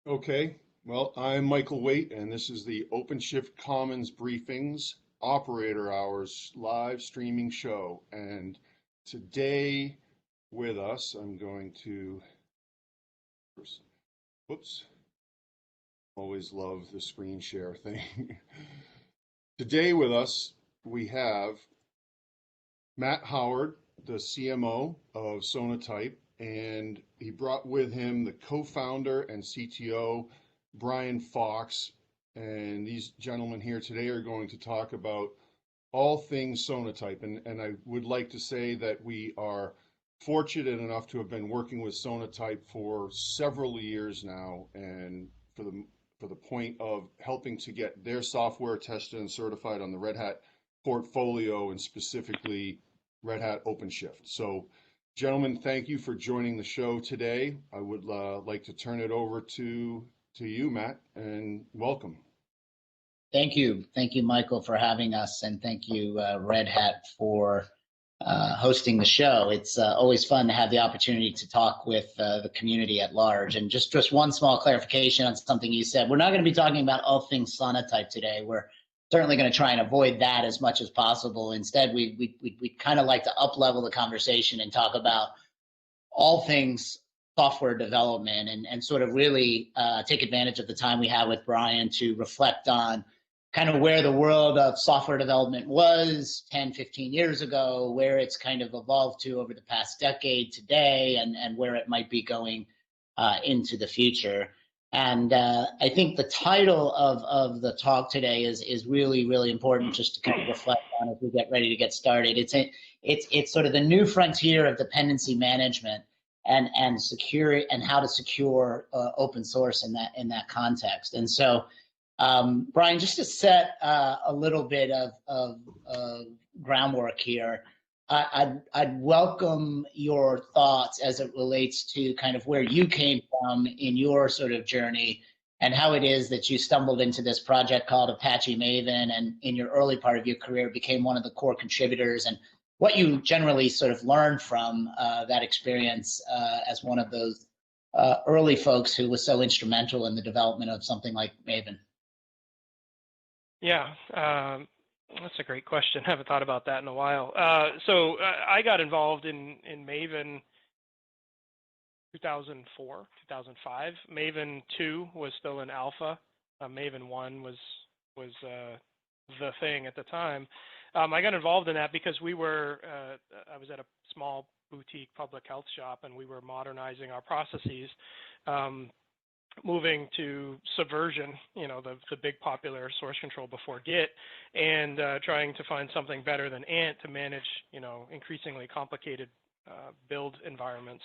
Okay, well, I'm Michael Waite, and this is the OpenShift Commons Briefings Operator Hours live streaming show. And today with us, I'm going to, whoops, always love the screen share thing. Today with us, we have Matt Howard, the CMO of Sonatype, and he brought with him the co-founder and CTO, Brian Fox. And these gentlemen here today are going to talk about all things Sonatype. And I would like to say that we are fortunate enough to have been working with Sonatype for several years now, and for the point of helping to get their software tested and certified on the Red Hat portfolio, and specifically Red Hat OpenShift. So, gentlemen, thank you for joining the show today. I would like to turn it over to you, Matt, and welcome. Thank you, Michael, for having us, and thank you, Red Hat, for hosting the show. It's always fun to have the opportunity to talk with the community at large. And just one small clarification on something you said. We're not going to be talking about all things Sonatype today. We're certainly going to try and avoid that as much as possible. Instead, we kind of like to up-level the conversation and talk about all things software development, and sort of really take advantage of the time we have with Brian to reflect on kind of where the world of software development was 10, 15 years ago, where it's kind of evolved to over the past decade today, and where it might be going into the future. And I think the title of the talk today is really, really important just to kind of reflect on as we get ready to get started. It's sort of the new frontier of dependency management and security, and how to secure open source in that context. And so, Brian, just to set a little bit of groundwork here, I'd welcome your thoughts as it relates to kind of where you came from in your sort of journey, and how it is that you stumbled into this project called Apache Maven, and in your early part of your career became one of the core contributors, and what you generally sort of learned from that experience as one of those early folks who was so instrumental in the development of something like Maven. Yeah, that's a great question. I haven't thought about that in a while. So I got involved in Maven 2004, 2005. Maven 2 was still in alpha. Maven 1 was the thing at the time. I got involved in that because I was at a small boutique public health shop, and we were modernizing our processes, moving to Subversion, the big popular source control before Git, and trying to find something better than Ant to manage, increasingly complicated build environments.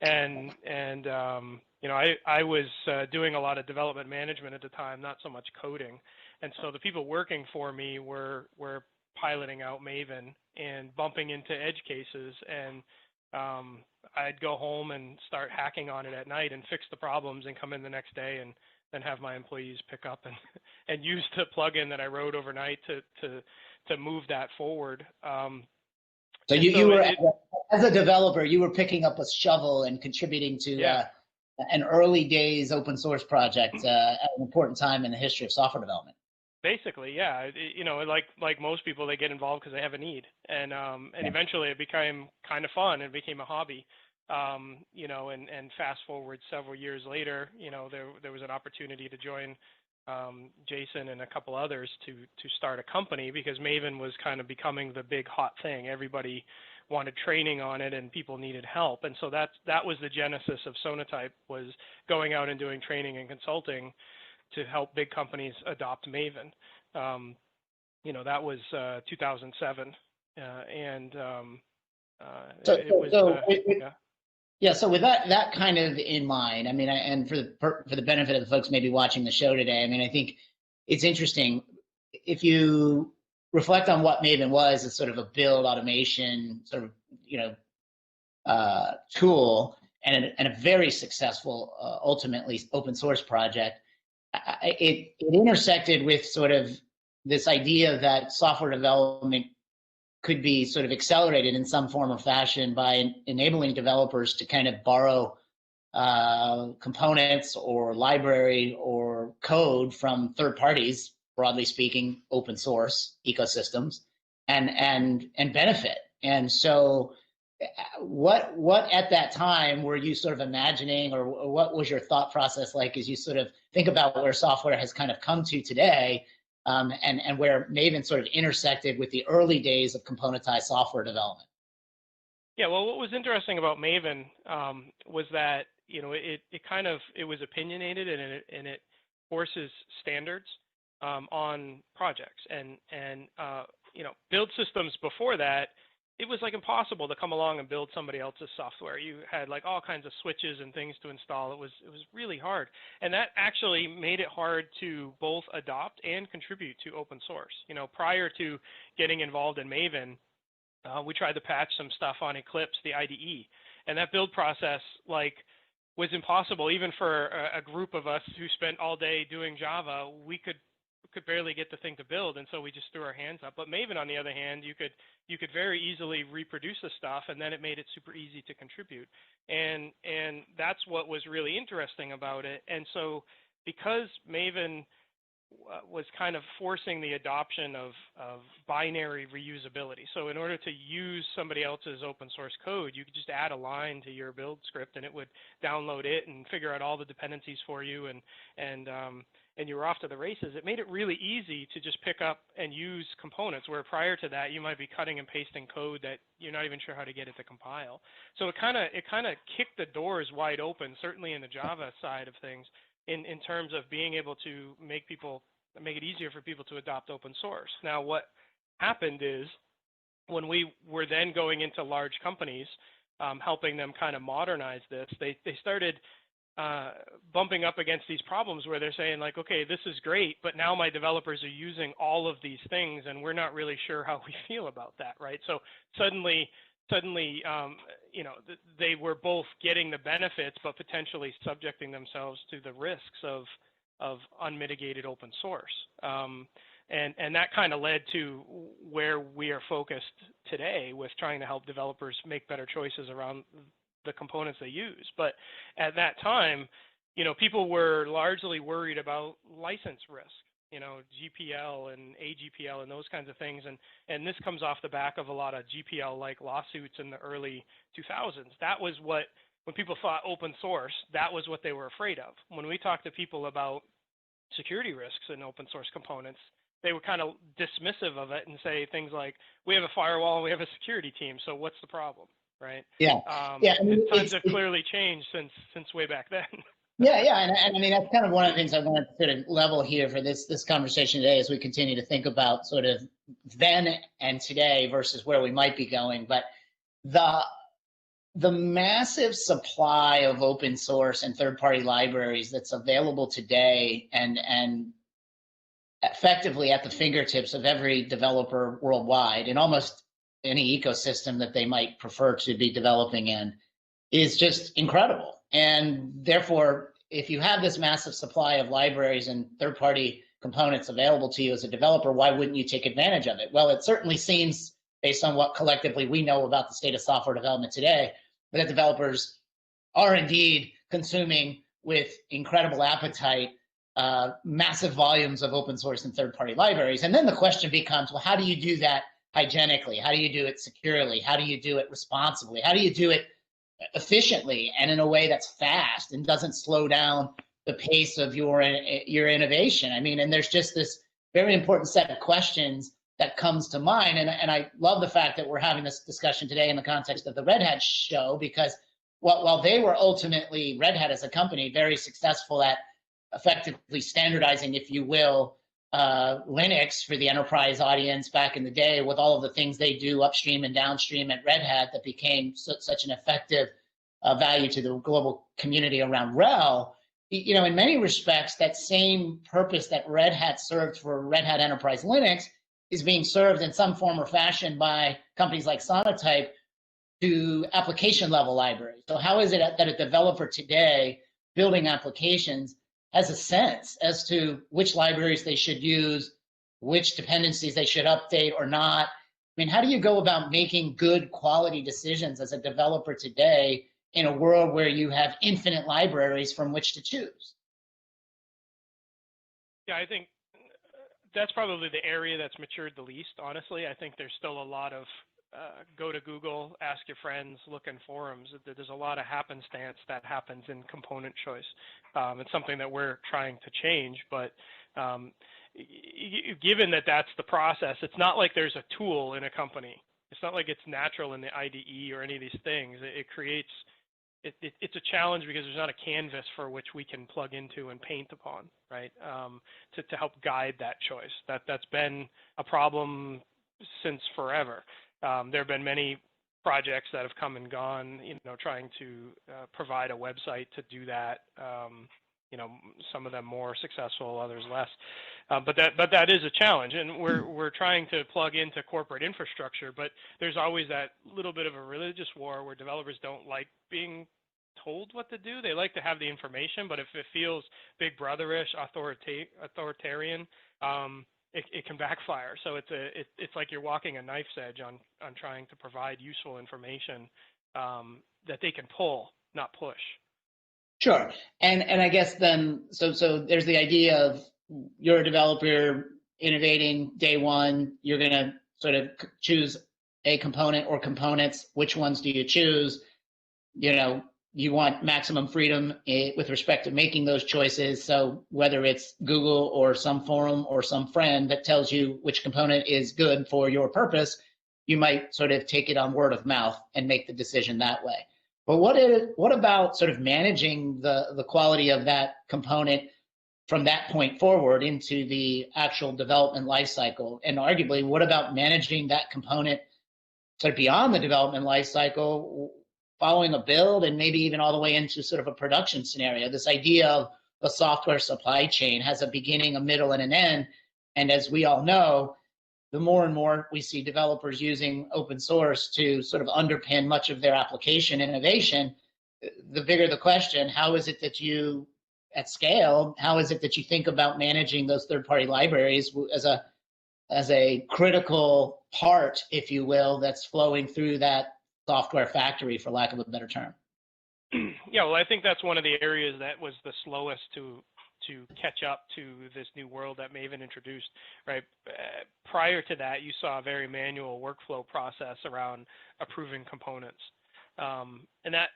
And I was doing a lot of development management at the time, not so much coding. And so the people working for me were piloting out Maven and bumping into edge cases, and I'd go home and start hacking on it at night and fix the problems, and come in the next day and then have my employees pick up and use the plugin that I wrote overnight to move that forward. So you were, as a developer, you were picking up a shovel and contributing to an early days open source project at an important time in the history of software development. Basically, yeah. Like most people, they get involved because they have a need, and eventually it became kind of fun. It became a hobby, and fast forward several years later, there was an opportunity to join Jason and a couple others to start a company, because Maven was kind of becoming the big hot thing. Everybody wanted training on it, and people needed help, and so that was the genesis of Sonatype, was going out and doing training and consulting to help big companies adopt Maven. That was 2007, and So with that kind of in mind, I mean, and for the benefit of the folks maybe watching the show today, I mean, I think it's interesting if you reflect on what Maven was as sort of a build automation sort of tool, and a very successful ultimately open source project. It intersected with sort of this idea that software development could be sort of accelerated in some form or fashion by enabling developers to kind of borrow components or library or code from third parties, broadly speaking, open source ecosystems, and benefit. And so what at that time were you sort of imagining, or what was your thought process like as you sort of think about where software has kind of come to today, and where Maven sort of intersected with the early days of componentized software development? Yeah, well, what was interesting about Maven was that, you know, it was opinionated, and it forces standards on projects, and you know, build systems before that, it was like impossible to come along and build somebody else's software. You had like all kinds of switches and things to install. It was really hard, and that actually made it hard to both adopt and contribute to open source. You know, prior to getting involved in Maven, we tried to patch some stuff on Eclipse, the IDE, and that build process was impossible. Even for a group of us who spent all day doing Java, we could barely get the thing to build, and so we just threw our hands up. But Maven, on the other hand, you could very easily reproduce the stuff, and then it made it super easy to contribute. And that's what was really interesting about it. And so because Maven was kind of forcing the adoption of binary reusability. So in order to use somebody else's open source code, you could just add a line to your build script, and it would download it and figure out all the dependencies for you, and you were off to the races. It made it really easy to just pick up and use components, where prior to that you might be cutting and pasting code that you're not even sure how to get it to compile. So it kind of kicked the doors wide open, certainly in the Java side of things, in terms of being able to make it easier for people to adopt open source. Now, what happened is, when we were then going into large companies, helping them kind of modernize this, they started bumping up against these problems where they're saying like, okay, this is great, but now my developers are using all of these things, and we're not really sure how we feel about that, right? So suddenly, you know, they were both getting the benefits, but potentially subjecting themselves to the risks of unmitigated open source. And that kind of led to where we are focused today, with trying to help developers make better choices around the components they use. But at that time, you know, people were largely worried about license risk, you know, GPL and AGPL and those kinds of things. And this comes off the back of a lot of GPL-like lawsuits in the early 2000s. That was what, when people thought open source, that was what they were afraid of. When we talked to people about security risks in open source components, they were kind of dismissive of it and say things like, we have a firewall, we have a security team, so what's the problem, right? Yeah, yeah. I mean, times have clearly changed since way back then. Yeah, and I mean, that's kind of one of the things I want to sort of level here for this conversation today, as we continue to think about sort of then and today versus where we might be going. But the massive supply of open source and third-party libraries that's available today, and effectively at the fingertips of every developer worldwide, in almost any ecosystem that they might prefer to be developing in, is just incredible. And therefore, if you have this massive supply of libraries and third-party components available to you as a developer, why wouldn't you take advantage of it? Well, it certainly seems, based on what collectively we know about the state of software development today, that developers are indeed consuming with incredible appetite massive volumes of open source and third-party libraries. And then the question becomes, well, how do you do that hygienically? How do you do it securely? How do you do it responsibly? How do you do it efficiently and in a way that's fast and doesn't slow down the pace of your innovation? I mean, and there's just this very important set of questions that comes to mind. And I love the fact that we're having this discussion today in the context of the Red Hat show, because while they were ultimately, Red Hat as a company, very successful at effectively standardizing, if you will, Linux for the enterprise audience back in the day, with all of the things they do upstream and downstream at Red Hat that became such an effective value to the global community around RHEL, you know, in many respects, that same purpose that Red Hat served for Red Hat Enterprise Linux is being served in some form or fashion by companies like Sonatype to application level libraries. So how is it that a developer today building applications has a sense as to which libraries they should use, which dependencies they should update or not? I mean, how do you go about making good quality decisions as a developer today in a world where you have infinite libraries from which to choose. Yeah, I think that's probably the area that's matured the least, honestly. I think there's still a lot of go to Google, ask your friends, look in forums. There's a lot of happenstance that happens in component choice. It's something that we're trying to change, but given that that's the process, it's not like there's a tool in a company. It's not like it's natural in the IDE or any of these things. It creates, it's a challenge because there's not a canvas for which we can plug into and paint upon, right? To help guide that choice. That's been a problem since forever. There have been many projects that have come and gone, trying to provide a website to do that. Some of them more successful, others less. But that is a challenge, and we're trying to plug into corporate infrastructure. But there's always that little bit of a religious war where developers don't like being told what to do. They like to have the information, but if it feels big brotherish, authoritarian, it can backfire. So it's like you're walking a knife's edge on trying to provide useful information that they can pull, not push. Sure. And I guess then, so there's the idea of you're a developer innovating day one, you're going to sort of choose a component or components. Which ones do you choose? You want maximum freedom with respect to making those choices. So whether it's Google or some forum or some friend that tells you which component is good for your purpose, you might sort of take it on word of mouth and make the decision that way. But what about sort of managing the quality of that component from that point forward into the actual development lifecycle? And arguably, what about managing that component sort of beyond the development lifecycle, following a build and maybe even all the way into sort of a production scenario? This idea of a software supply chain has a beginning, a middle, and an end. And as we all know, the more and more we see developers using open source to sort of underpin much of their application innovation, the bigger the question, how is it that you, at scale, how is it that you think about managing those third-party libraries as a critical part, if you will, that's flowing through that software factory, for lack of a better term? Yeah, well, I think that's one of the areas that was the slowest to catch up to this new world that Maven introduced, right? Prior to that, you saw a very manual workflow process around approving components. And that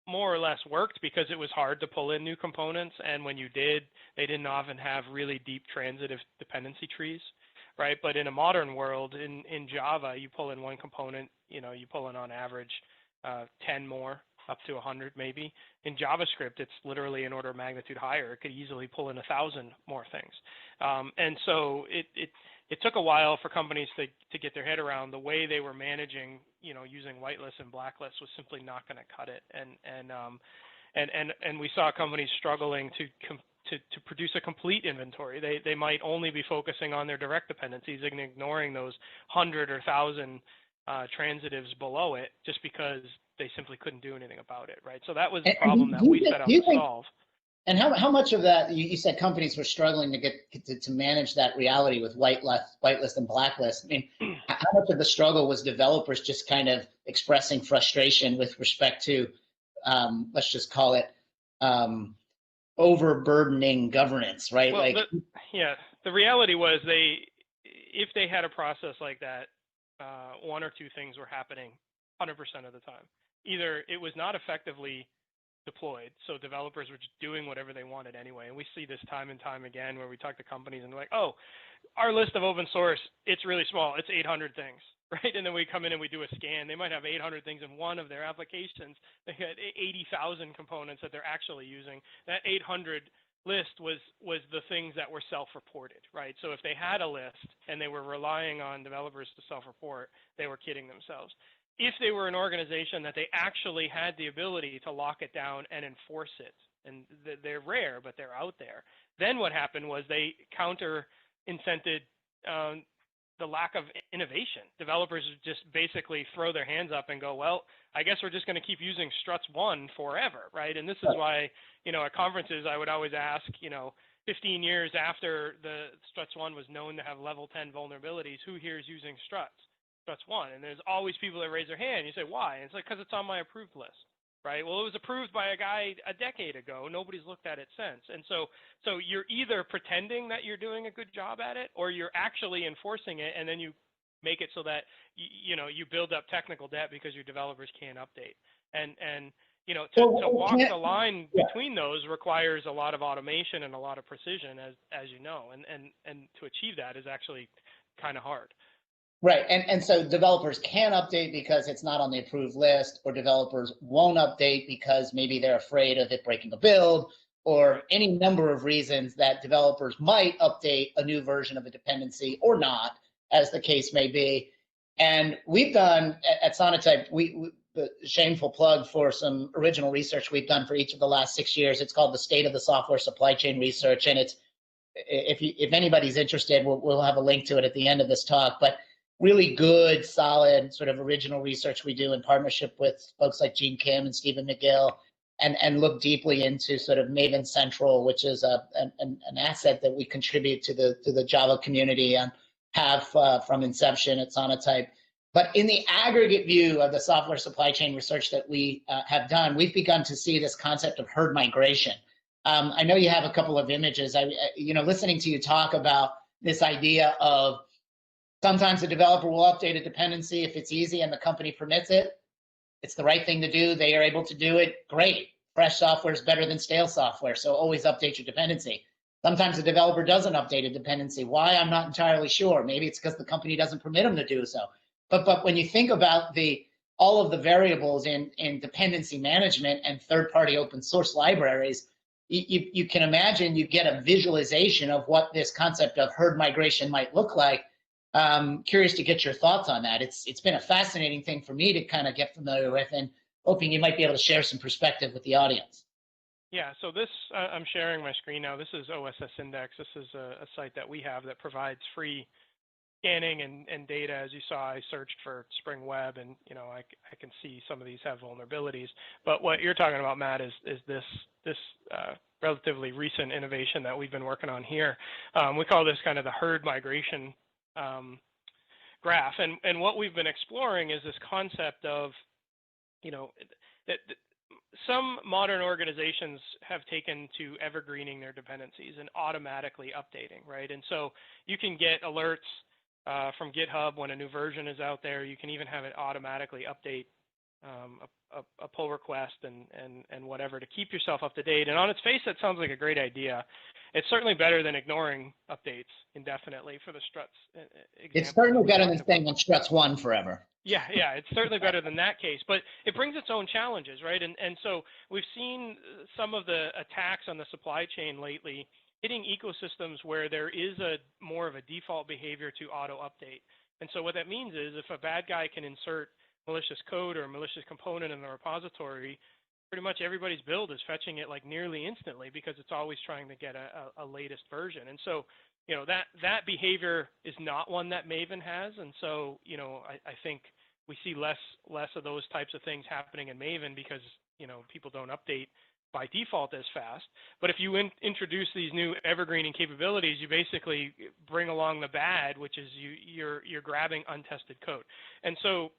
more or less worked because it was hard to pull in new components. And when you did, they didn't often have really deep transitive dependency trees, right? But in a modern world, in Java, you pull in one component, you pull in on average 10 more, up to 100 maybe. In JavaScript, it's literally an order of magnitude higher. It could easily pull in 1,000 more things. And so it took a while for companies to get their head around the way they were managing, using whitelists and blacklists was simply not going to cut it. And we saw companies struggling to produce a complete inventory. They might only be focusing on their direct dependencies and ignoring those 100 or 1,000 transitives below it, just because they simply couldn't do anything about it, right? So that was the problem that we set out to solve. And how much of that, you said companies were struggling to get to manage that reality with whitelist and blacklist. I mean, how much of the struggle was developers just kind of expressing frustration with respect to, let's just call it, overburdening governance, right? Well, the reality was if they had a process like that, one or two things were happening 100% of the time. Either it was not effectively deployed, so developers were just doing whatever they wanted anyway. And we see this time and time again where we talk to companies and they're like, oh, our list of open source, it's really small. It's 800 things, right? And then we come in and we do a scan. They might have 800 things in one of their applications. They had 80,000 components that they're actually using. That 800 list was the things that were self-reported, right? So if they had a list and they were relying on developers to self-report, they were kidding themselves. If they were an organization that they actually had the ability to lock it down and enforce it, and they're rare, but they're out there, then what happened was they counter-incented the lack of innovation. Developers just basically throw their hands up and go, well, I guess we're just going to keep using Struts 1 forever, right? And this is why, at conferences, I would always ask, 15 years after the Struts 1 was known to have level 10 vulnerabilities, who here is using Struts? Struts 1. And there's always people that raise their hand. You say, why? And it's like, because it's on my approved list. right? Well, it was approved by a guy a decade ago. Nobody's looked at it since. And so you're either pretending that you're doing a good job at it, or you're actually enforcing it, and then you make it so that you build up technical debt because your developers can't update. And to walk the line between those requires a lot of automation and a lot of precision, as you know, and to achieve that is actually kind of hard. Right, and so developers can update because it's not on the approved list, or developers won't update because maybe they're afraid of it breaking a build, or any number of reasons that developers might update a new version of a dependency or not, as the case may be. And we've done at Sonatype, the shameful plug for some original research we've done for each of the last 6 years. It's called the State of the Software Supply Chain Research, and it's if anybody's interested, we'll have a link to it at the end of this talk. But really good, solid, sort of original research we do in partnership with folks like Gene Kim and Stephen McGill, and look deeply into sort of Maven Central, which is an asset that we contribute to the Java community and have from inception at Sonatype. But in the aggregate view of the software supply chain research that we have done, we've begun to see this concept of herd migration. I know you have a couple of images. Listening to you talk about this idea of sometimes the developer will update a dependency if it's easy and the company permits it. It's the right thing to do. They are able to do it. Great. Fresh software is better than stale software, so always update your dependency. Sometimes the developer doesn't update a dependency. Why? I'm not entirely sure. Maybe it's because the company doesn't permit them to do so. But when you think about all of the variables in dependency management and third-party open source libraries, you can imagine you get a visualization of what this concept of herd migration might look like. Curious to get your thoughts on that. It's been a fascinating thing for me to kind of get familiar with, and hoping you might be able to share some perspective with the audience. Yeah, so this, I'm sharing my screen now. This is Oss Index. This is a site that we have that provides free scanning and data. As you saw, I searched for Spring Web, and I can see some of these have vulnerabilities. But what you're talking about, Matt, is this relatively recent innovation that we've been working on here. We call this kind of the herd migration graph, and what we've been exploring is this concept of, that some modern organizations have taken to evergreening their dependencies and automatically updating, right? And so you can get alerts from GitHub when a new version is out there. You can even have it automatically update a pull request and whatever to keep yourself up to date. And on its face, that sounds like a great idea. It's certainly better than ignoring updates indefinitely for the struts example. It's certainly better than staying on struts 1 forever. Yeah, it's certainly better than that case, but it brings its own challenges, right? And so we've seen some of the attacks on the supply chain lately hitting ecosystems where there is more of a default behavior to auto update. And so what that means is if a bad guy can insert malicious code or a malicious component in the repository, pretty much everybody's build is fetching it like nearly instantly because it's always trying to get a latest version. And so, that behavior is not one that Maven has. And so, I think we see less of those types of things happening in Maven because, people don't update by default as fast. But if you introduce these new evergreening capabilities, you basically bring along the bad, which is you're grabbing untested code. And so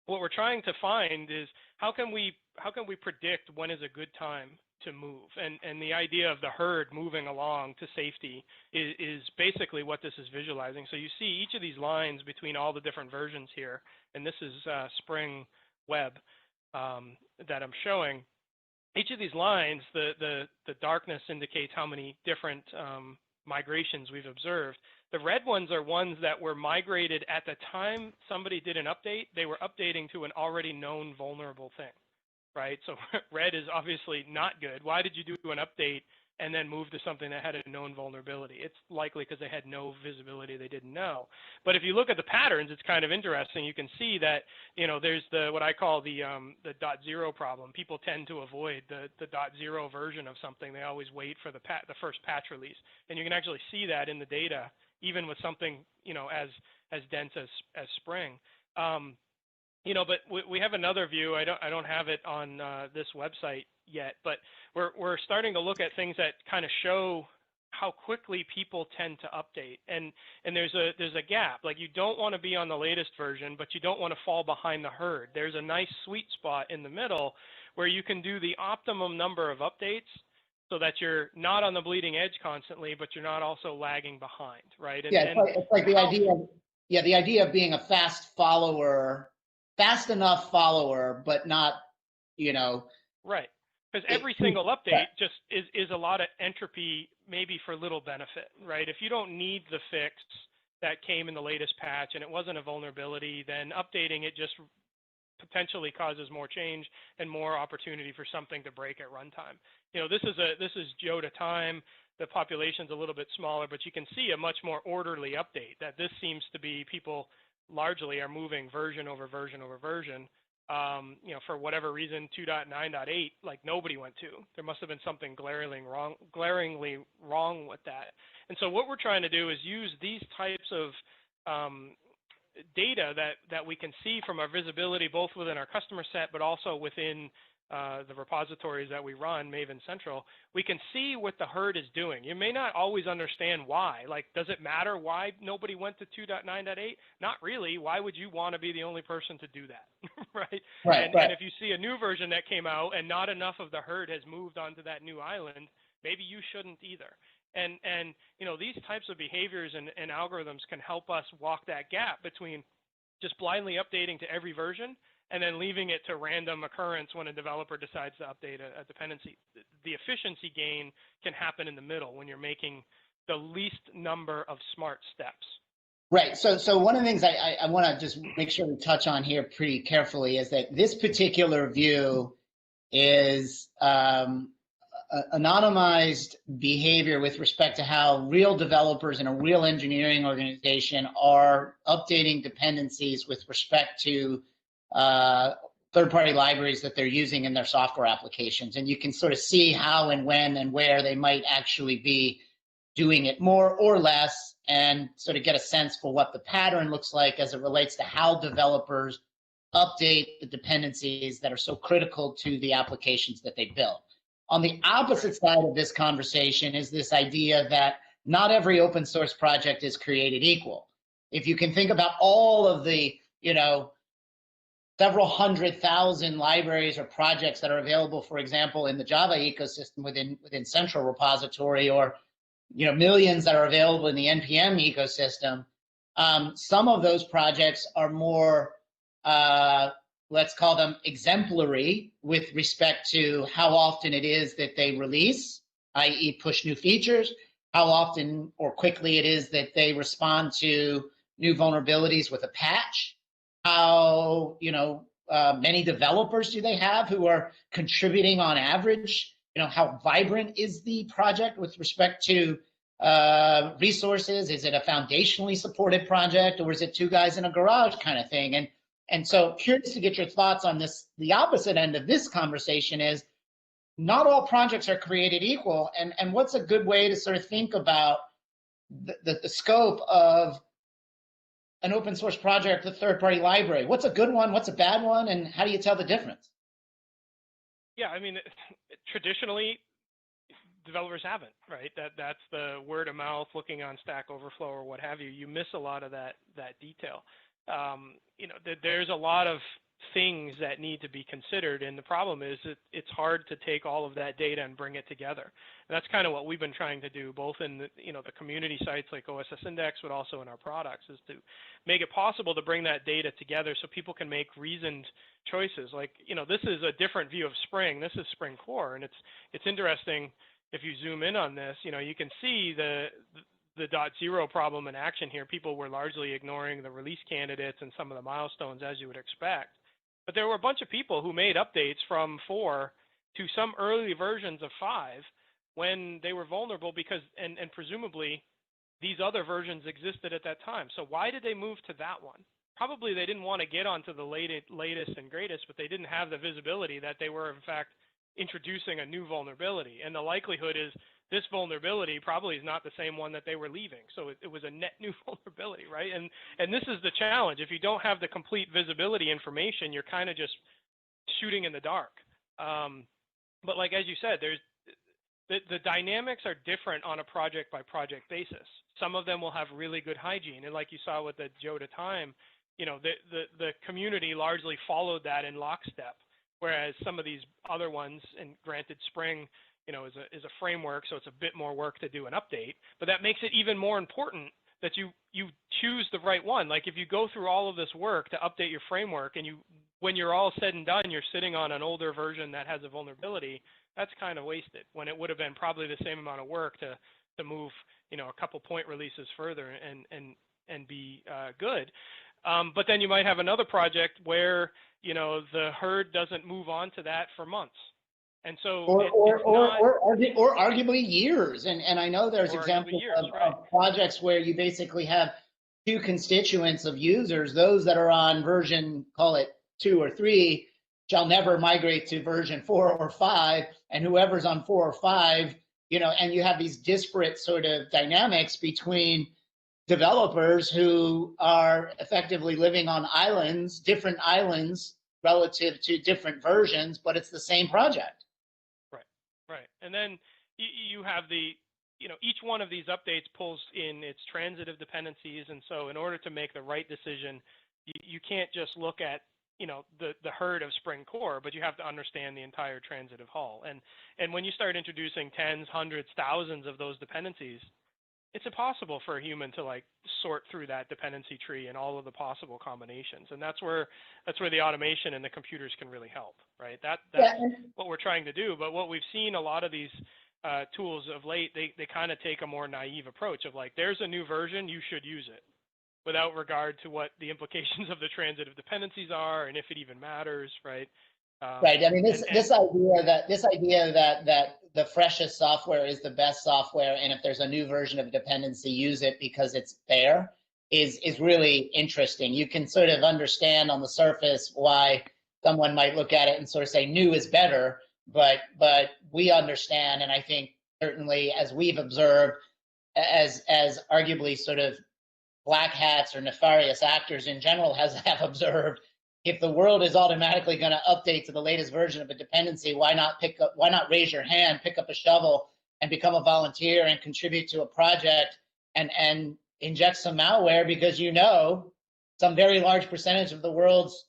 what we're trying to find is how can we predict when is a good time to move? And the idea of the herd moving along to safety is basically what this is visualizing. So you see each of these lines between all the different versions here, and this is Spring Web that I'm showing. Each of these lines, the darkness indicates how many different migrations we've observed. The red ones are ones that were migrated at the time somebody did an update. They were updating to an already known vulnerable thing, right? So red is obviously not good. Why did you do an update and then move to something that had a known vulnerability? It's likely because they had no visibility they didn't know. But if you look at the patterns, it's kind of interesting. You can see that, there's what I call the .0 problem. People tend to avoid the .0 version of something. They always wait for the first patch release. And you can actually see that in the data, even with something, as dense as Spring. But we have another view. I don't have it on this website yet, but we're starting to look at things that kind of show how quickly people tend to update. And there's a gap. Like, you don't want to be on the latest version, but you don't want to fall behind the herd. There's a nice sweet spot in the middle where you can do the optimum number of updates so that you're not on the bleeding edge constantly, but you're not also lagging behind, right? And, Yeah, it's like the idea of, the idea of being a fast follower, fast enough follower, but not, right. Because every single update just is a lot of entropy, maybe for little benefit, right? If you don't need the fix that came in the latest patch and it wasn't a vulnerability, then updating it just potentially causes more change and more opportunity for something to break at runtime. This is Joe to time. The population's a little bit smaller, but you can see a much more orderly update. That this seems to be, people largely are moving version over version over version. For whatever reason, 2.9.8, like, nobody went to. There must have been something glaringly wrong with that. And so what we're trying to do is use these types of data that we can see from our visibility, both within our customer set, but also within the repositories that we run, Maven Central. We can see what the herd is doing. You may not always understand why. Like, does it matter why nobody went to 2.9.8? Not really. Why would you want to be the only person to do that, right? And if you see a new version that came out and not enough of the herd has moved onto that new island, maybe you shouldn't either. And these types of behaviors and algorithms can help us walk that gap between just blindly updating to every version and then leaving it to random occurrence when a developer decides to update a dependency. The efficiency gain can happen in the middle when you're making the least number of smart steps. Right. So one of the things I want to just make sure we touch on here pretty carefully is that this particular view is anonymized behavior with respect to how real developers in a real engineering organization are updating dependencies with respect to third-party libraries that they're using in their software applications. And you can sort of see how and when and where they might actually be doing it more or less, and sort of get a sense for what the pattern looks like as it relates to how developers update the dependencies that are so critical to the applications that they build. On the opposite side of this conversation is this idea that not every open source project is created equal. If you can think about all of the, several 100,000 libraries or projects that are available, for example, in the Java ecosystem within Central Repository, or millions that are available in the NPM ecosystem, some of those projects are more, let's call them exemplary with respect to how often it is that they release, i.e. push new features, how often or quickly it is that they respond to new vulnerabilities with a patch, how many developers do they have who are contributing on average, how vibrant is the project with respect to resources? Is it a foundationally supported project, or is it two guys in a garage kind of thing? And so curious to get your thoughts on this. The opposite end of this conversation is not all projects are created equal. And what's a good way to sort of think about the scope of an open source project, a third-party library? What's a good one? What's a bad one? And how do you tell the difference? Yeah, I mean, traditionally, developers haven't, right? That's the word of mouth, looking on Stack Overflow or what have you. You miss a lot of that detail. There's a lot of things that need to be considered, and the problem is it's hard to take all of that data and bring it together. And that's kind of what we've been trying to do, both in the community sites like Oss Index, but also in our products, is to make it possible to bring that data together so people can make reasoned choices. Like, this is a different view of Spring. This is Spring Core, and it's interesting. If you zoom in on this, you can see the .0 problem in action here. People were largely ignoring the release candidates and some of the milestones, as you would expect. But there were a bunch of people who made updates from 4 to some early versions of 5 when they were vulnerable, because, and presumably these other versions existed at that time. So why did they move to that one? Probably they didn't want to get onto the latest and greatest, but they didn't have the visibility that they were, in fact, introducing a new vulnerability. And the likelihood is this vulnerability probably is not the same one that they were leaving. So it was a net new vulnerability, right? And this is the challenge. If you don't have the complete visibility information, you're kind of just shooting in the dark. But like, as you said, the dynamics are different on a project by project basis. Some of them will have really good hygiene, and like you saw with the Joe to Time, you know, the community largely followed that in lockstep. Whereas some of these other ones, and granted Spring, you know, is a framework, so it's a bit more work to do an update, but that makes it even more important that you choose the right one. Like if you go through all of this work to update your framework and when you're all said and done, you're sitting on an older version that has a vulnerability, that's kind of wasted when it would have been probably the same amount of work to move, you know, a couple point releases further and be good. But then you might have another project where, you know, the herd doesn't move on to that for months. And so or arguably years. And I know there's examples of projects where you basically have two constituents of users, those that are on version, call it 2 or 3, shall never migrate to version 4 or 5, and whoever's on 4 or 5, you know, and you have these disparate sort of dynamics between developers who are effectively living on islands, different islands relative to different versions, but it's the same project. Right. And then you have you know, each one of these updates pulls in its transitive dependencies. And so in order to make the right decision, you can't just look at, you know, the herd of Spring Core, but you have to understand the entire transitive hull. And when you start introducing tens, hundreds, thousands of those dependencies, it's impossible for a human to like sort through that dependency tree and all of the possible combinations. And that's where the automation and the computers can really help, right? That's what we're trying to do. But what we've seen a lot of these tools of late, they kind of take a more naive approach of like, there's a new version, you should use it, without regard to what the implications of the transitive dependencies are and if it even matters, right? Right. I mean, this idea that the freshest software is the best software, and if there's a new version of a dependency, use it because it's there, is really interesting. You can sort of understand on the surface why someone might look at it and sort of say new is better, but we understand, and I think certainly as we've observed, as arguably sort of black hats or nefarious actors in general have observed, if the world is automatically going to update to the latest version of a dependency, why not raise your hand, pick up a shovel, and become a volunteer and contribute to a project and inject some malware, because you know some very large percentage of the world's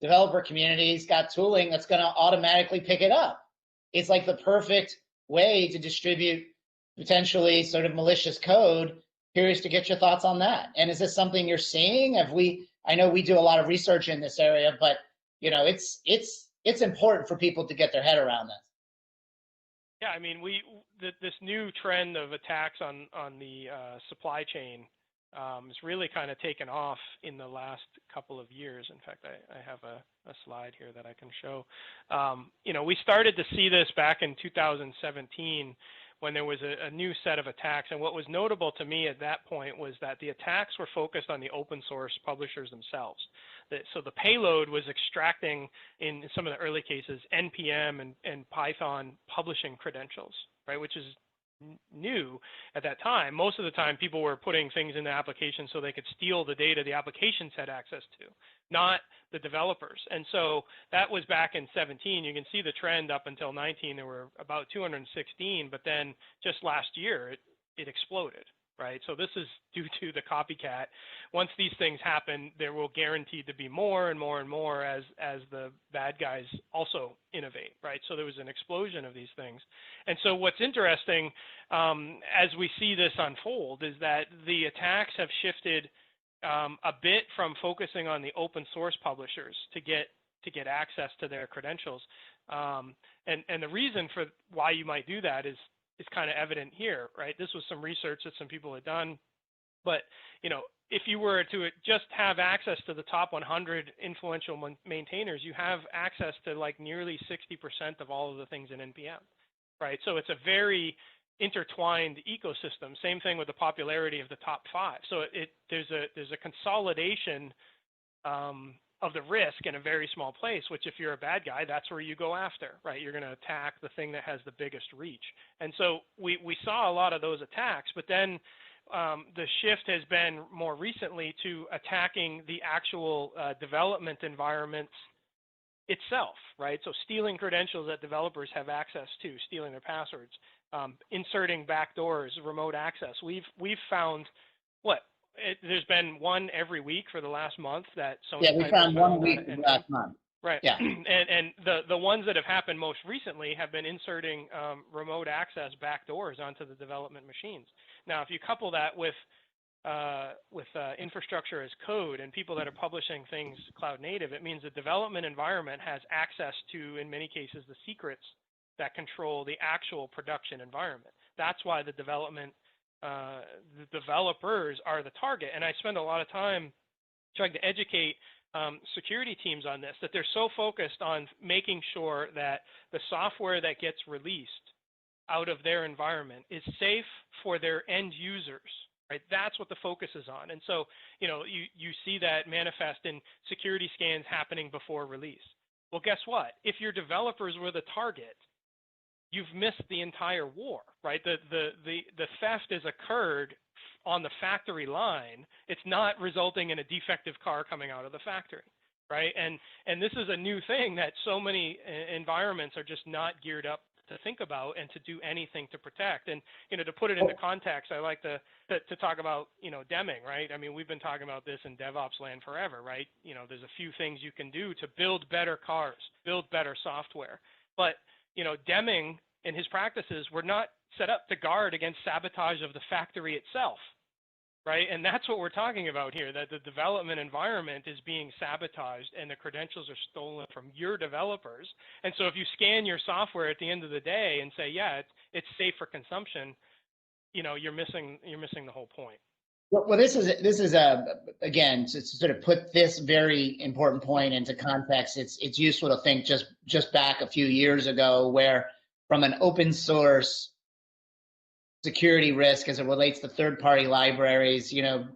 developer community's got tooling that's going to automatically pick it up. It's like the perfect way to distribute potentially sort of malicious code. Curious to get your thoughts on that. And is this something you're seeing? I know we do a lot of research in this area, but you know, it's important for people to get their head around this. Yeah, I mean, this new trend of attacks on the supply chain has really kind of taken off in the last couple of years. In fact, I have a slide here that I can show. You know, we started to see this back in 2017 when there was a new set of attacks. And what was notable to me at that point was that the attacks were focused on the open source publishers themselves. So the payload was extracting, in some of the early cases, NPM and Python publishing credentials, right, which is new at that time. Most of the time, people were putting things in the application so they could steal the data the applications had access to, not the developers. And so that was back in 17. You can see the trend up until 19. There were about 216, but then just last year, it exploded, right? So this is due to the copycat. Once these things happen, there will guaranteed to be more and more and more as the bad guys also innovate, right? So there was an explosion of these things. And so what's interesting as we see this unfold is that the attacks have shifted a bit from focusing on the open source publishers to get access to their credentials. And the reason for why you might do that is kind of evident here, right? This was some research that some people had done, but you know, if you were to just have access to the top 100 influential maintainers, you have access to like nearly 60% of all of the things in NPM, right? So it's a very intertwined ecosystem. Same thing with the popularity of the top 5. So there's a consolidation of the risk in a very small place, which if you're a bad guy, that's where you go after, right? You're going to attack the thing that has the biggest reach. And so we saw a lot of those attacks, but then the shift has been more recently to attacking the actual development environments itself, right? So stealing credentials that developers have access to, stealing their passwords, inserting backdoors, remote access. We've found there's been one every week for the last month that Sonatype Yeah, we found one week last month. Right. Yeah. And the ones that have happened most recently have been inserting remote access backdoors onto the development machines. Now, if you couple that with infrastructure as code and people that are publishing things cloud native, it means the development environment has access to, in many cases, the secrets that control the actual production environment. That's why the developers are the target. And I spend a lot of time trying to educate security teams on this, that they're so focused on making sure that the software that gets released out of their environment is safe for their end users, right? That's what the focus is on. And so, you see that manifest in security scans happening before release. Well, guess what? If your developers were the target, you've missed the entire war, right? The theft has occurred on the factory line. It's not resulting in a defective car coming out of the factory, right? And this is a new thing that so many environments are just not geared up to think about and to do anything to protect. And, to put it into context, I like to talk about, Deming, right? I mean, we've been talking about this in DevOps land forever, right? There's a few things you can do to build better cars, build better software. But, Deming and his practices were not set up to guard against sabotage of the factory itself, right? And that's what we're talking about here, that the development environment is being sabotaged and the credentials are stolen from your developers. And so if you scan your software at the end of the day and say, yeah, it's safe for consumption, you're missing the whole point. Well, this is again, to sort of put this very important point into context. It's useful to think just back a few years ago, where from an open source security risk as it relates to third-party libraries, a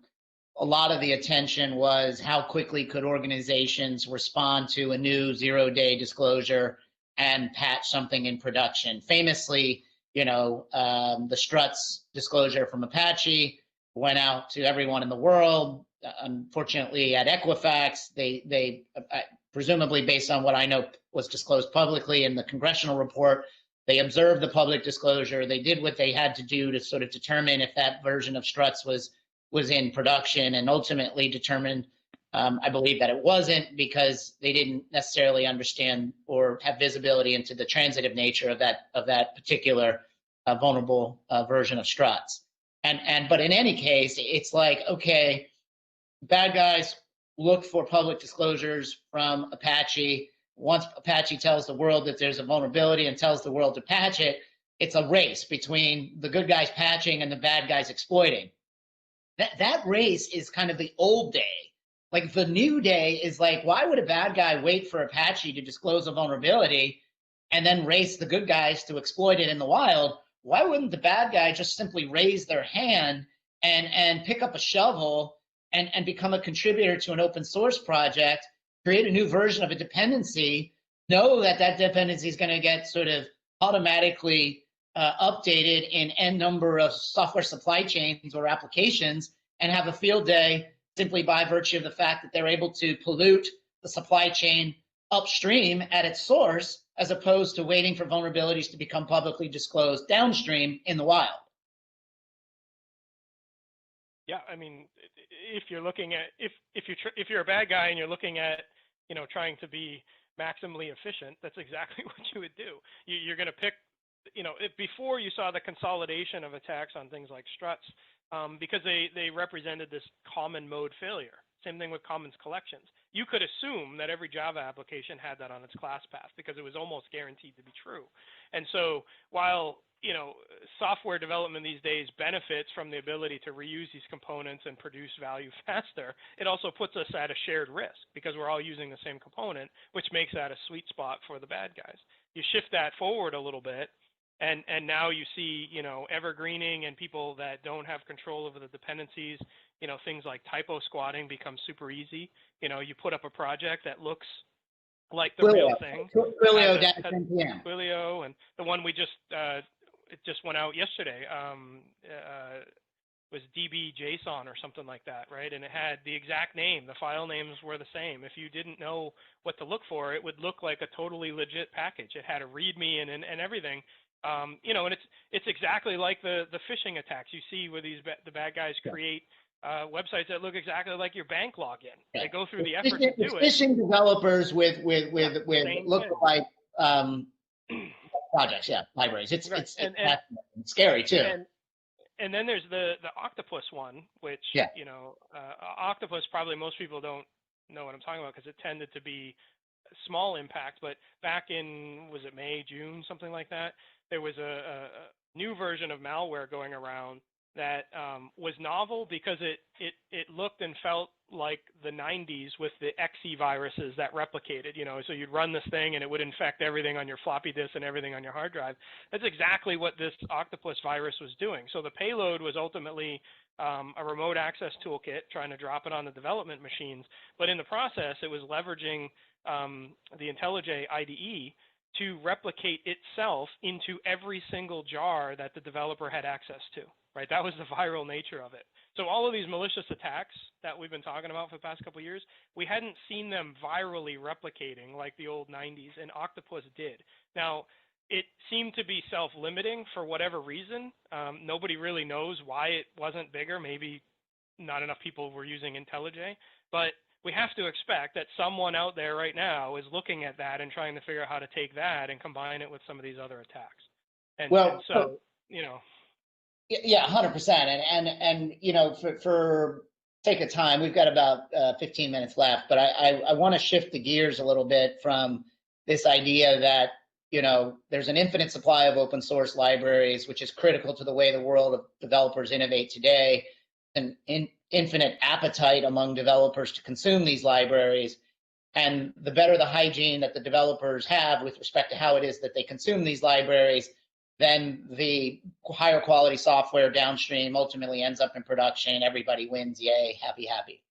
lot of the attention was how quickly could organizations respond to a new zero-day disclosure and patch something in production. Famously, the struts disclosure from Apache went out to everyone in the world. Unfortunately, at Equifax, they presumably, based on what I know was disclosed publicly in the congressional report, they observed the public disclosure. They did what they had to do to sort of determine if that version of struts was in production, and ultimately determined, I believe, that it wasn't, because they didn't necessarily understand or have visibility into the transitive nature of that particular vulnerable version of struts. But in any case, it's like, okay, bad guys look for public disclosures from Apache. Once Apache tells the world that there's a vulnerability and tells the world to patch it, it's a race between the good guys patching and the bad guys exploiting. That race is kind of the old day. Like, the new day is like, why would a bad guy wait for Apache to disclose a vulnerability and then race the good guys to exploit it in the wild? Why wouldn't the bad guy just simply raise their hand and pick up a shovel and become a contributor to an open source project, create a new version of a dependency, know that dependency is going to get sort of automatically updated in n number of software supply chains or applications, and have a field day simply by virtue of the fact that they're able to pollute the supply chain upstream at its source, as opposed to waiting for vulnerabilities to become publicly disclosed downstream in the wild. Yeah, I mean, if you're looking at if you're a bad guy and you're looking at trying to be maximally efficient, that's exactly what you would do. You're going to pick, before you saw the consolidation of attacks on things like struts, because they represented this common mode failure. Same thing with commons collections. You could assume that every Java application had that on its class path because it was almost guaranteed to be true. And so while software development these days benefits from the ability to reuse these components and produce value faster, it also puts us at a shared risk because we're all using the same component, which makes that a sweet spot for the bad guys. You shift that forward a little bit, and now you see, evergreening and people that don't have control over the dependencies, things like typo squatting become super easy. You put up a project that looks like the real thing. Twilio, and the one we just it just went out yesterday. was DB.json or something like that, right? And it had the exact name. The file names were the same. If you didn't know what to look for, it would look like a totally legit package. It had a README and everything. You know, and it's exactly like the phishing attacks you see where the bad guys create websites that look exactly like your bank login. Yeah. They go through the effort to do it. Phishing developers with same lookalike projects, libraries. It's Right. it's scary too. And then there's the Octopus one, which, you know, Octopus, probably most people don't know what I'm talking about because it tended to be small impact. But back in, was it May, June, something like that, there was a new version of malware going around that was novel because it looked and felt like the 90s with the XE viruses that replicated, you know, so you'd run this thing and it would infect everything on your floppy disk and everything on your hard drive. That's exactly what this Octopus virus was doing. So the payload was ultimately a remote access toolkit trying to drop it on the development machines. But in the process, it was leveraging the IntelliJ IDE to replicate itself into every single jar that the developer had access to, right? That was the viral nature of it. So all of these malicious attacks that we've been talking about for the past couple of years, we hadn't seen them virally replicating like the old 90s, and Octopus did. Now, it seemed to be self-limiting for whatever reason. Nobody really knows why it wasn't bigger. Maybe not enough people were using IntelliJ, but we have to expect that someone out there right now is looking at that and trying to figure out how to take that and combine it with some of these other attacks. And so, you know. Yeah, 100%. And you know, for sake of time, we've got about 15 minutes left, but I want to shift the gears a little bit from this idea that, you know, there's an infinite supply of open source libraries, which is critical to the way the world of developers innovate today, and infinite appetite among developers to consume these libraries. And the better the hygiene that the developers have with respect to how it is that they consume these libraries, then the higher quality software downstream ultimately ends up in production. Everybody wins. Yay, happy, happy.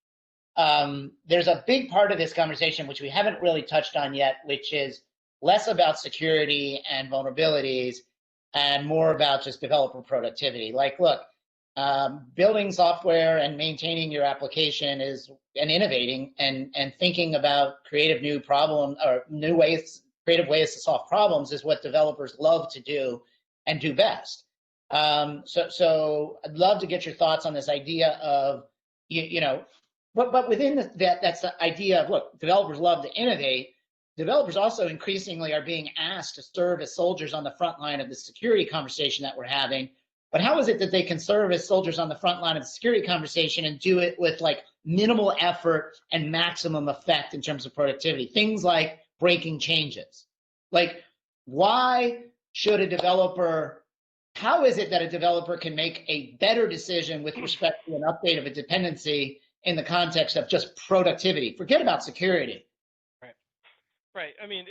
There's a big part of this conversation which we haven't really touched on yet, which is less about security and vulnerabilities and more about just developer productivity. Like, look, building software and maintaining your application is, and innovating and thinking about creative new problem or creative ways to solve problems is what developers love to do and do best. So I'd love to get your thoughts on this idea of, you know, but within that's the idea of, look, developers love to innovate. Developers also increasingly are being asked to serve as soldiers on the front line of the security conversation that we're having. But how is it that they can serve as soldiers on the front line of the security conversation and do it with like minimal effort and maximum effect in terms of productivity? Things like breaking changes. Like, why should a developer, how is it that a developer can make a better decision with respect to an update of a dependency in the context of just productivity? Forget about security. Right. I mean,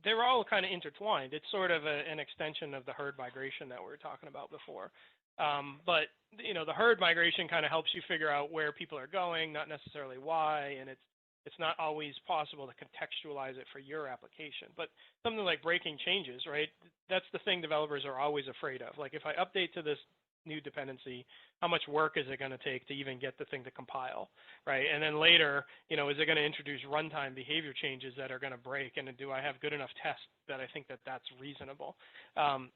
they're all kind of intertwined. It's sort of an extension of the herd migration that we were talking about before. But, you know, the herd migration kind of helps you figure out where people are going, not necessarily why, and it's not always possible to contextualize it for your application. But something like breaking changes, right? That's the thing developers are always afraid of. Like, if I update to this new dependency, how much work is it going to take to even get the thing to compile, right? And then later, you know, is it going to introduce runtime behavior changes that are going to break? And do I have good enough tests that I think that that's reasonable?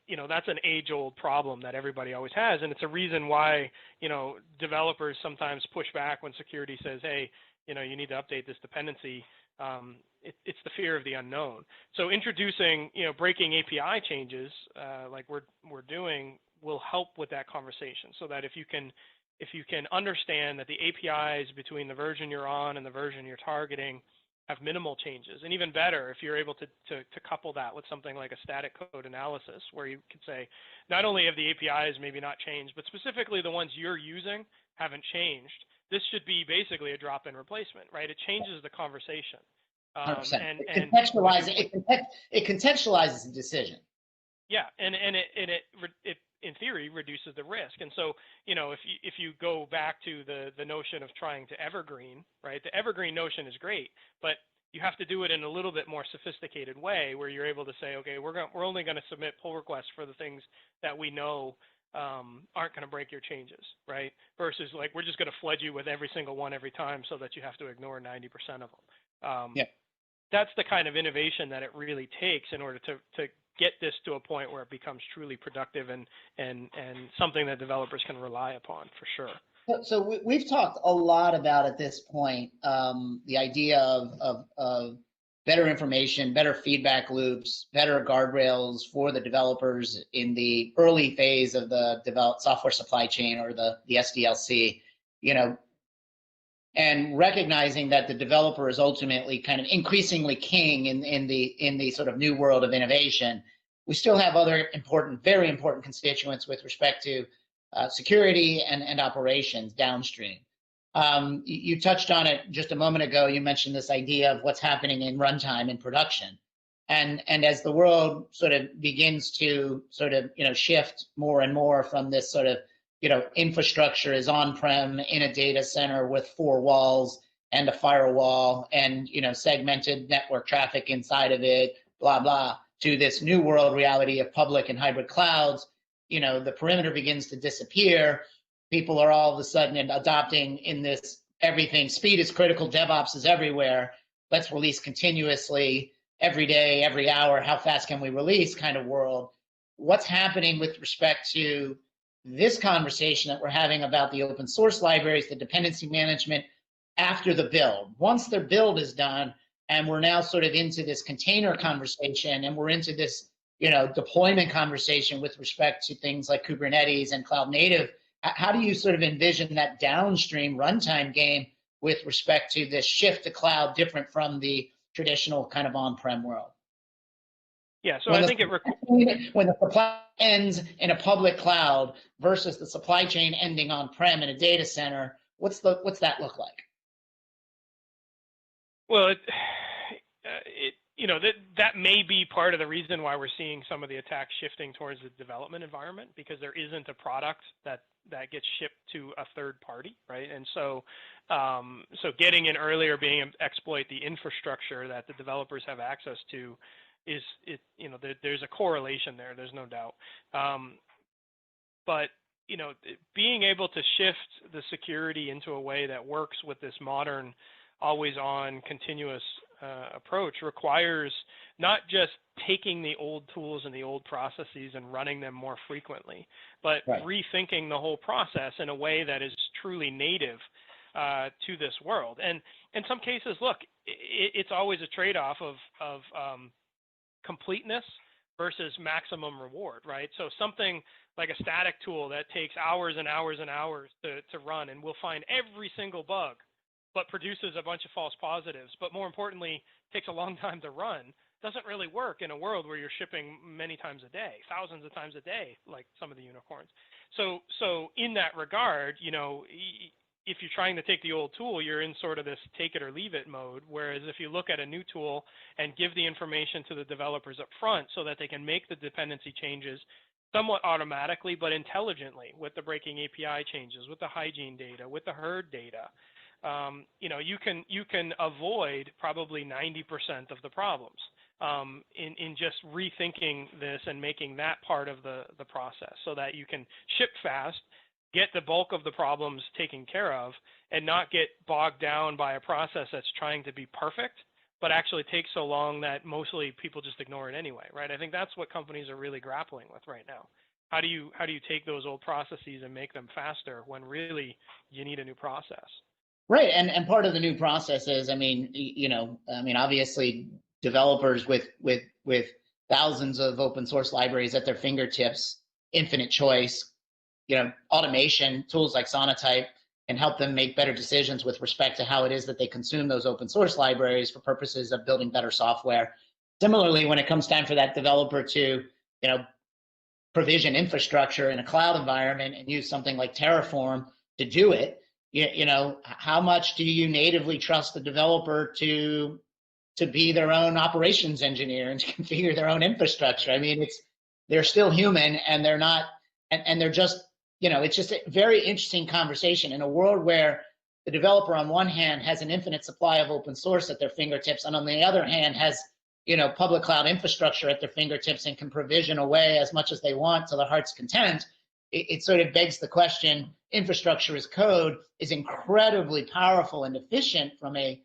You know, that's an age-old problem that everybody always has, and it's a reason why, you know, developers sometimes push back when security says, hey, you know, you need to update this dependency. It's the fear of the unknown. So introducing, you know, breaking API changes like we're doing will help with that conversation, so that if you can understand that the APIs between the version you're on and the version you're targeting have minimal changes, and even better, if you're able to couple that with something like a static code analysis, where you could say, not only have the APIs maybe not changed, but specifically the ones you're using haven't changed. This should be basically a drop-in replacement, right? It changes the conversation. It contextualizes the decision. Yeah, and it in theory reduces the risk. And so, you know, if you go back to the notion of trying to evergreen, right? The evergreen notion is great, but you have to do it in a little bit more sophisticated way, where you're able to say, okay, we're only going to submit pull requests for the things that we know aren't going to break your changes, right? Versus like, we're just going to flood you with every single one every time so that you have to ignore 90% of them. Yeah. That's the kind of innovation that it really takes in order to get this to a point where it becomes truly productive and something that developers can rely upon for sure. So we've talked a lot about at this point the idea of better information, better feedback loops, better guardrails for the developers in the early phase of the software supply chain, or the SDLC, and recognizing that the developer is ultimately kind of increasingly king in the sort of new world of innovation. We still have other very important constituents with respect to security and operations downstream. You touched on it just a moment ago. You mentioned this idea of what's happening in runtime in production. And as the world sort of begins to sort of, shift more and more from this sort of, infrastructure is on-prem in a data center with 4 walls and a firewall and, segmented network traffic inside of it, blah, blah, to this new world reality of public and hybrid clouds, the perimeter begins to disappear. People are all of a sudden adopting in this everything. Speed is critical. DevOps is everywhere. Let's release continuously every day, every hour. How fast can we release kind of world? What's happening with respect to this conversation that we're having about the open source libraries, the dependency management after the build? Once their build is done, and we're now sort of into this container conversation, and we're into this, deployment conversation with respect to things like Kubernetes and cloud native, how do you sort of envision that downstream runtime game with respect to this shift to cloud, different from the traditional kind of on-prem world? Yeah, so I think when the supply ends in a public cloud versus the supply chain ending on-prem in a data center, what's that look like? Well, that may be part of the reason why we're seeing some of the attacks shifting towards the development environment, because there isn't a product that gets shipped to a third party, right? And so getting in earlier, being able to exploit the infrastructure that the developers have access to there's a correlation there. There's no doubt. But being able to shift the security into a way that works with this modern, always-on, continuous approach requires not just taking the old tools and the old processes and running them more frequently, but rethinking the whole process in a way that is truly native to this world. And in some cases, look, it's always a trade-off of completeness versus maximum reward, right? So something like a static tool that takes hours and hours and hours to run, and we'll find every single bug, but produces a bunch of false positives, but more importantly, takes a long time to run, doesn't really work in a world where you're shipping many times a day, thousands of times a day, like some of the unicorns. So in that regard, if you're trying to take the old tool, you're in sort of this take it or leave it mode. Whereas if you look at a new tool and give the information to the developers up front so that they can make the dependency changes somewhat automatically, but intelligently, with the breaking API changes, with the hygiene data, with the herd data, you can avoid probably 90% of the problems in just rethinking this and making that part of the process, so that you can ship fast, get the bulk of the problems taken care of, and not get bogged down by a process that's trying to be perfect, but actually takes so long that mostly people just ignore it anyway, right? I think that's what companies are really grappling with right now. How do you take those old processes and make them faster when really you need a new process? Right, and part of the new process is, obviously developers with thousands of open source libraries at their fingertips, infinite choice, automation tools like Sonatype can help them make better decisions with respect to how it is that they consume those open source libraries for purposes of building better software. Similarly, when it comes time for that developer to, provision infrastructure in a cloud environment and use something like Terraform to do it, how much do you natively trust the developer to be their own operations engineer and to configure their own infrastructure? I mean, they're still human, and they're not, and they're just, it's just a very interesting conversation in a world where the developer on one hand has an infinite supply of open source at their fingertips, and on the other hand has, public cloud infrastructure at their fingertips and can provision away as much as they want to their heart's content. it sort of begs the question, infrastructure as code is incredibly powerful and efficient from a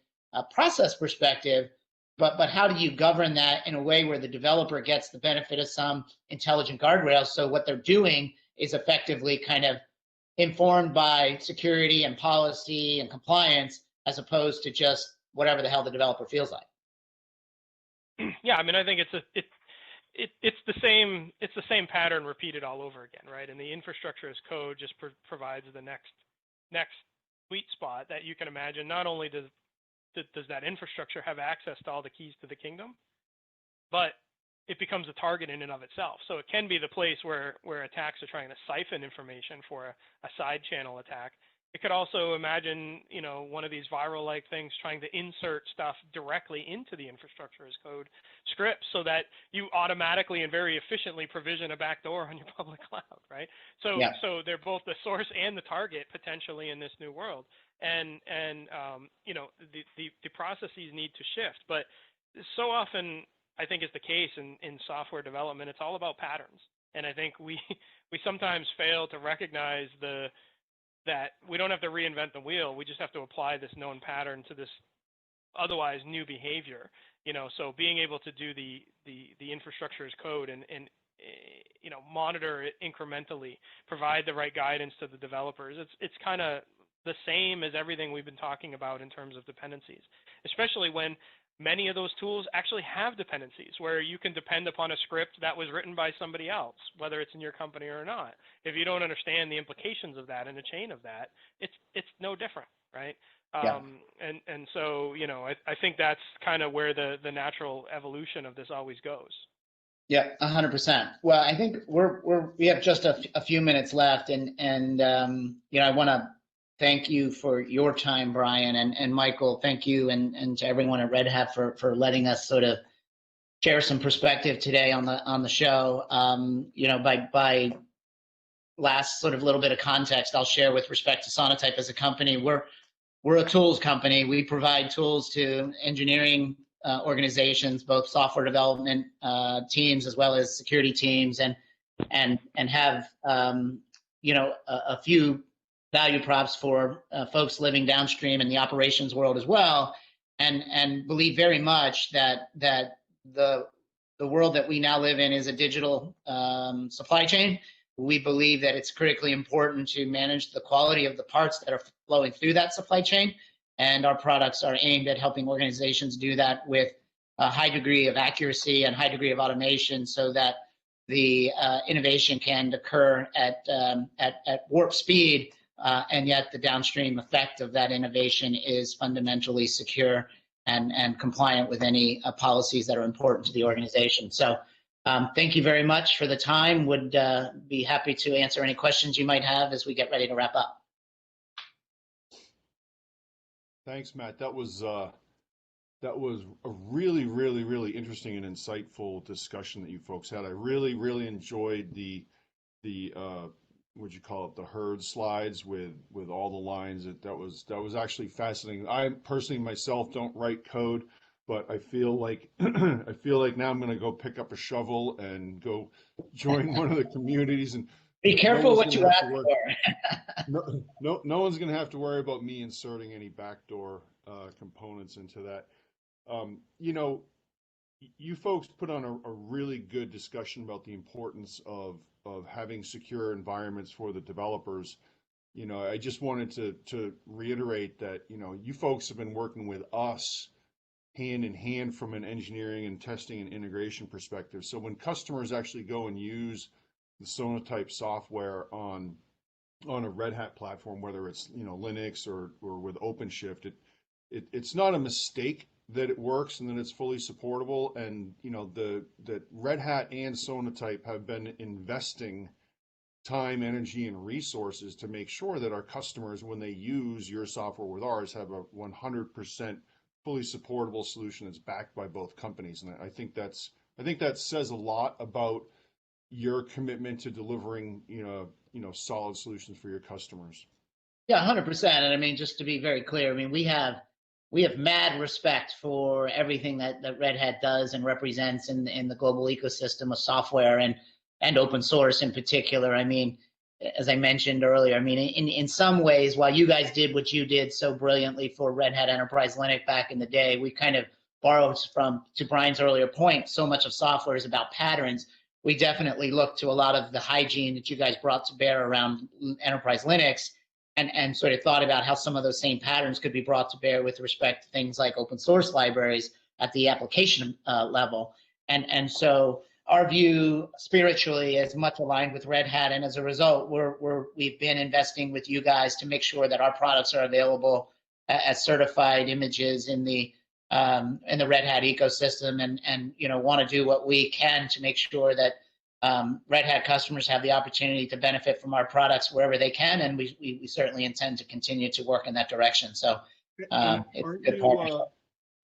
process perspective, but how do you govern that in a way where the developer gets the benefit of some intelligent guardrails, so what they're doing is effectively kind of informed by security and policy and compliance, as opposed to just whatever the hell the developer feels like. Yeah, I mean, I think it's the same pattern repeated all over again, right? And the infrastructure as code just provides the next sweet spot that you can imagine. Not only does that infrastructure have access to all the keys to the kingdom, but it becomes a target in and of itself. So it can be the place where attacks are trying to siphon information for a side channel attack. It could also imagine, you know, one of these viral-like things trying to insert stuff directly into the infrastructure as code script so that you automatically and very efficiently provision a backdoor on your public cloud, right? So, Yeah. so they're both the source and the target potentially in this new world. And you know, the processes need to shift. But so often, I think is the case in software development, it's all about patterns. And I think we sometimes fail to recognize that we don't have to reinvent the wheel. We just have to apply this known pattern to this otherwise new behavior. You know, so being able to do the infrastructure as code and you know, monitor it incrementally, provide the right guidance to the developers. It's kind of the same as everything we've been talking about in terms of dependencies, especially when many of those tools actually have dependencies where you can depend upon a script that was written by somebody else, whether it's in your company or not. If you don't understand the implications of that and the chain of that, it's no different, right? Yeah. And so, you know, I think that's kind of where the natural evolution of this always goes. Yeah, 100%. Well, I think we have just a few minutes left, and you know, I want to thank you for your time, Brian, and Michael. Thank you, and to everyone at Red Hat for letting us sort of share some perspective today on the show. You know, by last sort of little bit of context I'll share with respect to Sonatype as a company. We're a tools company. We provide tools to engineering organizations, both software development teams as well as security teams, and have you know, a few value props for folks living downstream in the operations world as well, and believe very much that the world that we now live in is a digital supply chain. We believe that it's critically important to manage the quality of the parts that are flowing through that supply chain, and our products are aimed at helping organizations do that with a high degree of accuracy and high degree of automation, so that the innovation can occur at warp speed, and yet the downstream effect of that innovation is fundamentally secure and compliant with any policies that are important to the organization. So thank you very much for the time. Would be happy to answer any questions you might have as we get ready to wrap up. Thanks, Matt. That was a really, really, really interesting and insightful discussion that you folks had. I really, really enjoyed the what'd you call it, the herd slides with all the lines. That was actually fascinating. I personally myself don't write code, but I feel like I feel like now I'm going to go pick up a shovel and go join one of the communities. And be careful what you ask for. No one's going to have to worry about me inserting any backdoor components into that. You know, you folks put on a really good discussion about the importance of having secure environments for the developers. You know, I just wanted to reiterate that, you know, you folks have been working with us hand in hand from an engineering and testing and integration perspective. So when customers actually go and use the Sonatype software on a Red Hat platform, whether it's, you know, Linux or with OpenShift, it's not a mistake that it works and that it's fully supportable. And, you know, that Red Hat and Sonatype have been investing time, energy, and resources to make sure that our customers, when they use your software with ours, have a 100% fully supportable solution that's backed by both companies. And I think that says a lot about your commitment to delivering, you know, solid solutions for your customers. Yeah, 100%. And I mean, just to be very clear, I mean, we have mad respect for everything that Red Hat does and represents in the global ecosystem of software and open source in particular. I mean, as I mentioned earlier, I mean, in some ways, while you guys did what you did so brilliantly for Red Hat Enterprise Linux back in the day, we kind of borrowed from, to Brian's earlier point, so much of software is about patterns. We definitely looked to a lot of the hygiene that you guys brought to bear around Enterprise Linux, and sort of thought about how some of those same patterns could be brought to bear with respect to things like open source libraries at the application level. And so our view spiritually is much aligned with Red Hat, and as a result, we've been investing with you guys to make sure that our products are available as certified images in the Red Hat ecosystem, and want to do what we can to make sure that Red Hat customers have the opportunity to benefit from our products wherever they can, and we certainly intend to continue to work in that direction. So it's a good partnership.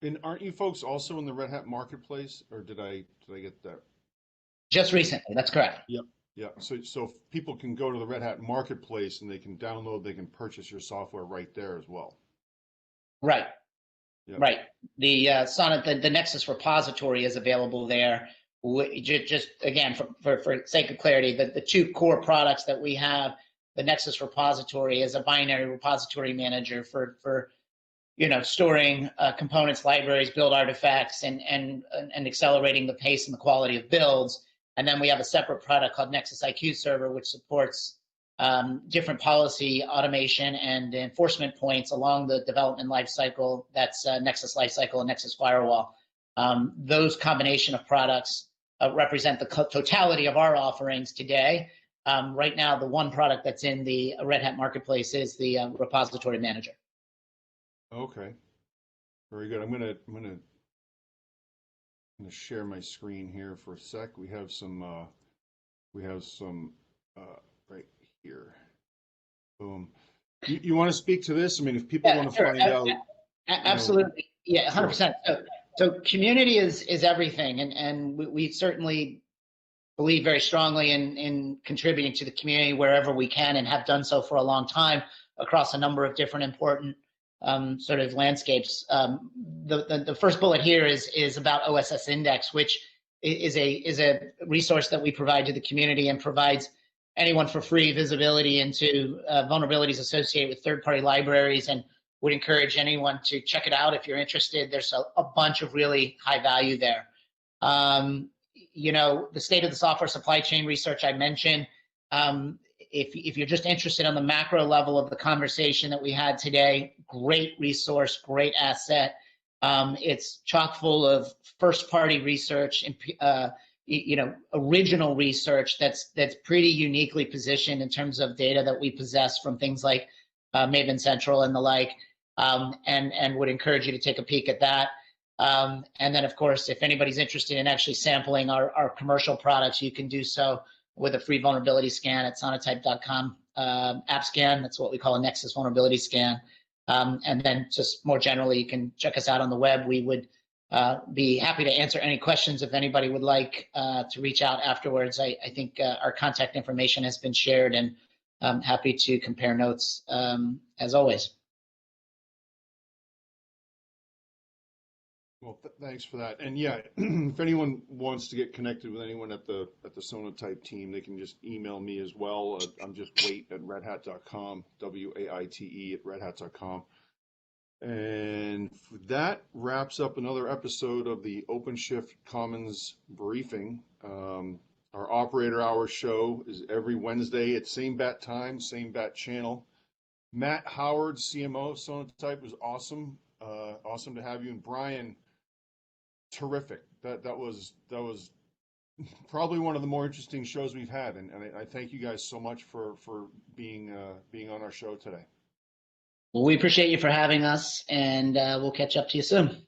And aren't you folks also in the Red Hat Marketplace, or did I get that? Just recently, that's correct. Yep. Yeah. So people can go to the Red Hat Marketplace and they can download, they can purchase your software right there as well. Right. Yep. Right. The Nexus Repository is available there. Just again, for sake of clarity, the two core products that we have, the Nexus Repository is a binary repository manager for storing components, libraries, build artifacts, and accelerating the pace and the quality of builds. And then we have a separate product called Nexus IQ Server, which supports different policy automation and enforcement points along the development lifecycle. That's Nexus Lifecycle and Nexus Firewall. Those combination of products represent the totality of our offerings today. Right now, the one product that's in the Red Hat Marketplace is the Repository Manager. Okay, very good. I'm gonna share my screen here for a sec. We have some right here. Boom. You want to speak to this? I mean, if people want to find out. Absolutely. Yeah, 100%. So community is everything, and we certainly believe very strongly in contributing to the community wherever we can, and have done so for a long time across a number of different important sort of landscapes. The first bullet here is about Oss Index, which is a resource that we provide to the community and provides anyone for free visibility into vulnerabilities associated with third-party libraries, and would encourage anyone to check it out if you're interested. There's a bunch of really high value there. The state of the software supply chain research I mentioned. If you're just interested on the macro level of the conversation that we had today, great resource, great asset. It's chock full of first-party research and original research that's pretty uniquely positioned in terms of data that we possess from things like Maven Central and the like, and would encourage you to take a peek at that. And then, of course, if anybody's interested in actually sampling our commercial products, you can do so with a free vulnerability scan at sonatype.com app scan. That's what we call a Nexus vulnerability scan. And then just more generally, you can check us out on the web. We would be happy to answer any questions if anybody would like to reach out afterwards. I think our contact information has been shared, and I'm happy to compare notes as always. Well, thanks for that. And yeah, if anyone wants to get connected with anyone at the Sonatype team, they can just email me as well. I'm just wait@redhat.com, WAITE@redhat.com. And that wraps up another episode of the OpenShift Commons briefing. Our operator hour show is every Wednesday at same bat time, same bat channel. Matt Howard, CMO Sonatype, was awesome. Awesome to have you. And Brian, terrific. That was probably one of the more interesting shows we've had, and I thank you guys so much for being on our show today. Well, we appreciate you for having us, and we'll catch up to you soon.